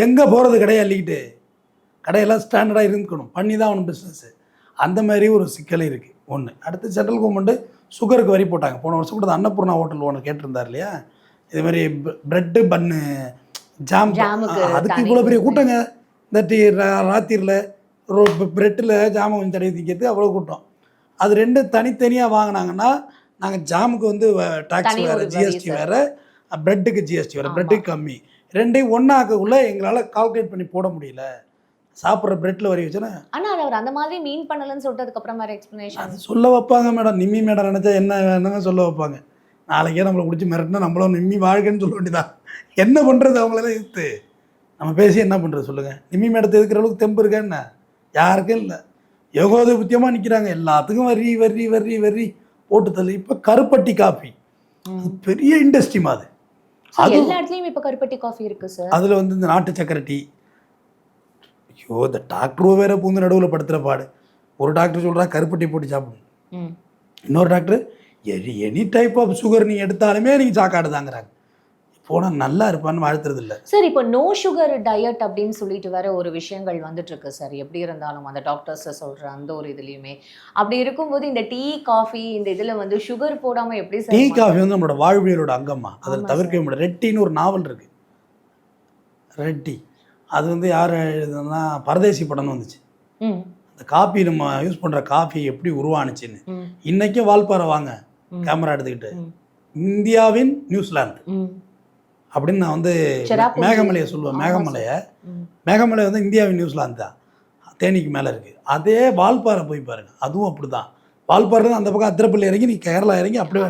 எங்கே போகிறது கடையை அள்ளிக்கிட்டு, கடையெல்லாம் ஸ்டாண்டர்டாக இருக்கணும், பண்ணி தான் அவனு பிஸ்னஸ்ஸு. அந்த மாதிரி ஒரு சிக்கல் இருக்குது ஒன்று. அடுத்து சென்ட்ரல் கவர்மெண்ட்டு சுகருக்கு வரி போட்டாங்க. போன வருஷம் கூட அன்னபூர்ணா ஹோட்டல் ஓனர் கேட்டிருந்தார் இல்லையா, இது மாதிரி ப்ரெட்டு பன்னு ஜாம், அதுக்கு இவ்வளோ பெரிய கூட்டங்க. இந்த ராத்திரியில் ப்ரெட்டில் ஜாமை கொஞ்சம் தடவி திங்கிறது அவ்வளோ கூட்டம். அது ரெண்டும் தனித்தனியாக வாங்கினாங்கன்னா நாங்கள் ஜாமுக்கு வந்து டேக்ஸ் வேறு, ஜிஎஸ்டி வேறு, ப்ரெட்டுக்கு ஜிஎஸ்டி வேறு, ப்ரெட்டுக்கு கம்மி, ரெண்டையும் ஒன்றாக்கக்குள்ள எங்களால் கால்குலேட் பண்ணி போட முடியல. சாப்பிட்ற ப்ரெட்டில் வரி வச்சுன்னா ஆனால் அவர் அந்த மாதிரி மீன் பண்ணலன்னு சொல்லிட்டதுக்கப்புறம் வேறு எக்ஸ்ப்ளனேஷன் அது சொல்ல வைப்பாங்க மேடம். நிம்மி மேடம் நினச்சா என்னங்க சொல்ல வைப்பாங்க. நாளைக்கே நம்மளை பிடிச்சி மிரட்டினா நம்மளும் நிம்மி வாழ்க்கைன்னு சொல்ல வேண்டியதான். என்ன பண்ணுறது, அவங்களெல்லாம் எதிர்த்து நம்ம பேசி என்ன பண்ணுறது சொல்லுங்கள். நிம்மி மேடத்தை எதுக்கிற அளவுக்கு தெம்பு இருக்கா என்ன? யாருக்கும் இல்லை. ஏகோதபத்தியமாக நிற்கிறாங்க. எல்லாத்துக்கும் வரி வரி வரி வரி போட்டு தள்ளி. இப்போ கருப்பட்டி காஃபி பெரிய இண்டஸ்ட்ரி மாதிரி. அது எல்லா இடத்துலையும் இப்போ கருப்பட்டி காஃபி இருக்குது சார். அதில் வந்து இந்த நாட்டு சக்கரை டீ. ஐயோ, இந்த டாக்டரோ வேற பூந்து நடுவில் படுத்துகிற பாடு. ஒரு டாக்டர் சொல்கிறா கருப்பட்டி போட்டு சாப்பிடணும், இன்னொரு doctor any type of sugar நீங்கள் எடுத்தாலுமே நீங்கள் சாக்காடு தாங்கிறாங்க. போனால் நல்லா இருப்பான்னு வாழ்த்துறது இல்லை சார். இப்போ நோ சுகர் டயட் அப்படின்னு சொல்லிட்டு வேற ஒரு விஷயங்கள் வந்துட்டு இருக்கு சார். எப்படி இருந்தாலும் அந்த டாக்டர்ஸை சொல்கிற அந்த ஒரு இதுலேயுமே அப்படி இருக்கும்போது இந்த டீ காஃபி இந்த இதில் வந்து சுகர் போடாமல் எப்படி சார்? டீ காஃபி வந்து நம்மளோட வாழ்வியலோட அங்கம்மா, அதில் தவிர்க்க முடியாது. ரெட்டின்னு ஒரு நாவல் இருக்குது, ரெட்டி. அது வந்து யார் எழுதுனா பரதேசி படம்னு வந்துச்சு. அந்த காஃபி நம்ம யூஸ் பண்ணுற காஃபி எப்படி உருவானுச்சுன்னு இன்றைக்கும் வால்பாறை வாங்க கேமரா எடுத்துக்கிட்டு, இந்தியாவின் நியூசிலாந்து அப்படின்னு நான் வந்து மேகமலையை சொல்லுவேன். மேகமலை வந்து இந்தியாவின் நியூசிலாந்து தான், தேனிக்கு மேலே இருக்குது. அதே வால்பாறை போய் பாருங்கள், அதுவும் அப்படி தான். வால்பாறை அந்த பக்கம் அத்திரப்பள்ளி இறங்கி நீ கேரளா இறங்கி அப்படியே